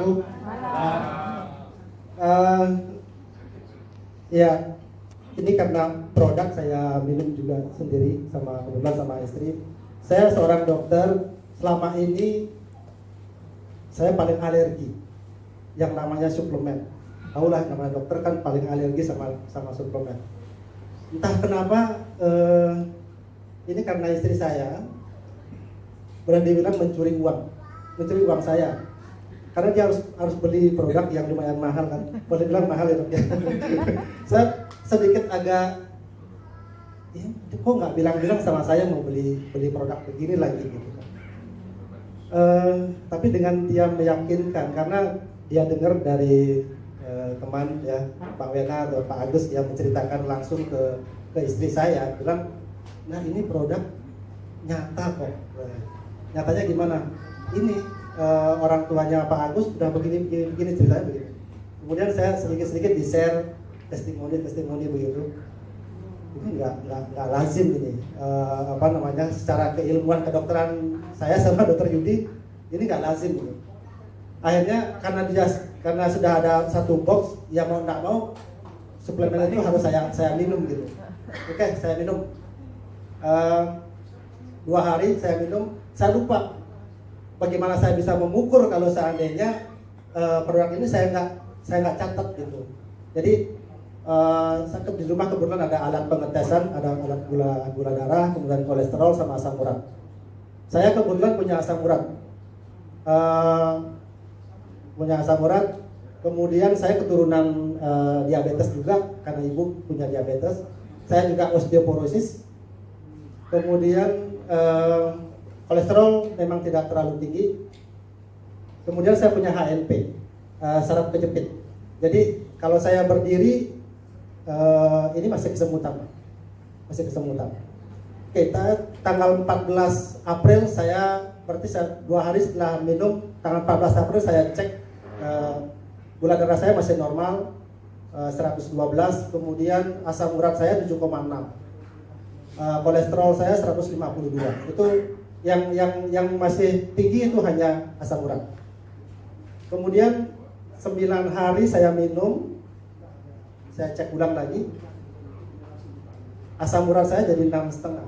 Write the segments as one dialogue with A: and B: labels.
A: Ibu. Eh, ya, ini karena produk saya minum juga sendiri kebetulan sama istri. Saya seorang dokter, selama ini saya paling alergi yang namanya suplemen. Tahulah namanya dokter kan paling alergi sama suplemen. Entah kenapa ini karena istri saya berani bilang mencuri uang saya. Karena dia harus beli produk yang lumayan mahal kan. Boleh bilang mahal ya dok ya. Saya sedikit agak kok nggak bilang-bilang sama saya mau beli produk begini lagi gitu kan. Tapi dengan dia meyakinkan, karena dia dengar dari teman ya Pak Wena atau Pak Agus yang menceritakan langsung ke istri saya, bilang, nah ini produk nyata kok. Nyatanya gimana? Ini orang tuanya Pak Agus sudah begini ceritanya begitu. Kemudian saya sedikit di share testimoni begitu. Ini nggak lazim ini secara keilmuan kedokteran saya sama dokter Yudi ini nggak lazim gitu. Akhirnya karena sudah ada satu box, ya mau nggak mau suplemen itu harus saya minum gitu. Oke, saya minum 2 hari saya minum, saya lupa bagaimana saya bisa mengukur kalau seandainya produk ini saya nggak catat gitu. Jadi di rumah kebetulan ada alat pengetesan, ada alat gula darah, kemudian kolesterol sama asam urat. Saya kebetulan punya asam urat, kemudian saya keturunan diabetes juga karena ibu punya diabetes. Saya juga osteoporosis, kemudian kolesterol memang tidak terlalu tinggi, kemudian saya punya HNP, saraf kejepit. Jadi kalau saya berdiri ini masih kesemutan. Oke, tanggal 14 April berarti 2 hari setelah minum, tanggal 14 April saya cek gula darah saya masih normal 112, kemudian asam urat saya 7,6, kolesterol saya 152. Itu yang masih tinggi itu hanya asam urat. Kemudian 9 hari saya minum, saya cek ulang lagi, asam urat saya jadi 6,5,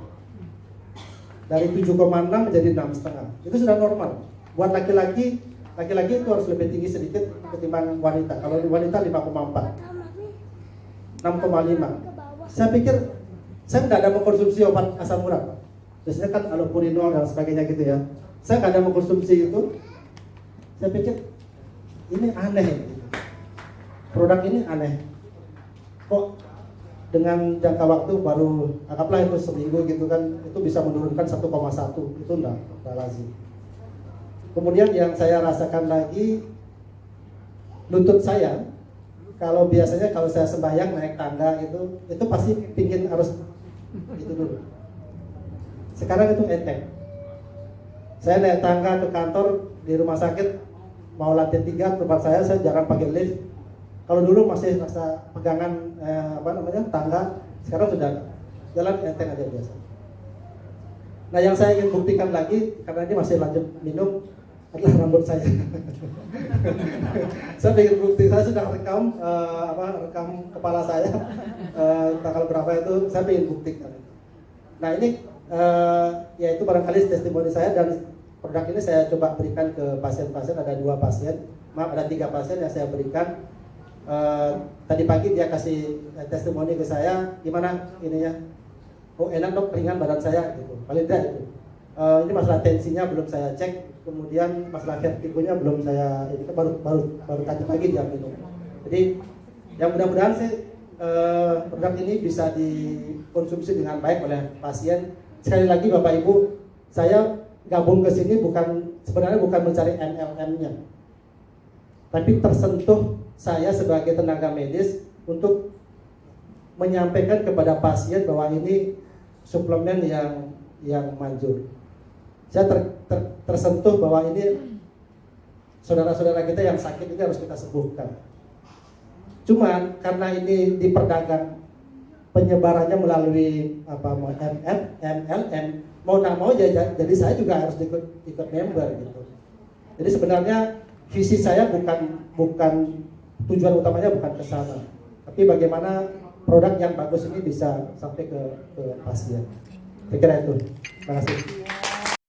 A: dari 7,6 menjadi 6,5. Itu sudah normal. Buat laki-laki itu harus lebih tinggi sedikit ketimbang wanita. Kalau wanita 5,4, 6,5. Saya pikir saya nggak ada mengkonsumsi obat asam urat. Biasanya kan allopurinol dan sebagainya gitu ya. Saya nggak ada mengkonsumsi itu. Saya pikir ini aneh gitu. Produk ini aneh. Kok dengan jangka waktu baru anggaplah itu seminggu gitu kan, itu bisa menurunkan 1,1, itu enggak lazim. Kemudian yang saya rasakan lagi, lutut saya, kalau biasanya kalau saya sembahyang naik tangga itu pasti pingin harus itu dulu. Sekarang itu enteng. Saya naik tangga ke kantor di rumah sakit, mau lantai 3 tempat saya jarang pakai lift. Kalau dulu masih rasa pegangan tangga, sekarang sudah jalan enteng aja biasa. Nah, yang saya ingin buktikan lagi, karena ini masih lanjut minum, adalah rambut saya. Saya ingin bukti, saya sudah rekam kepala saya tanggal berapa itu, saya ingin buktikan. Nah ini yaitu barangkali testimoni saya, dan produk ini saya coba berikan ke pasien-pasien. Ada 3 pasien yang saya berikan. Tadi pagi dia kasih testimoni ke saya, gimana ininya? Oh enak dok, ringan badan saya gitu. Paling tidak itu. Ini masalah tensinya belum saya cek, kemudian masalah vertigonya belum saya ini baru tadi pagi dia minum. Jadi yang mudah-mudahan sih produk ini bisa dikonsumsi dengan baik oleh pasien. Sekali lagi Bapak Ibu, saya gabung ke sini sebenarnya bukan mencari MLM-nya, tapi tersentuh saya sebagai tenaga medis untuk menyampaikan kepada pasien bahwa ini suplemen yang manjur. Saya tersentuh bahwa ini saudara-saudara kita yang sakit ini harus kita sembuhkan. Cuman karena ini diperdagang, penyebarannya melalui MLM, mau nggak mau jadi saya juga harus ikut member gitu. Jadi sebenarnya visi saya bukan tujuan utamanya bukan ke sana, tapi bagaimana produk yang bagus ini bisa sampai ke pasien. Saya kira itu. Terima kasih.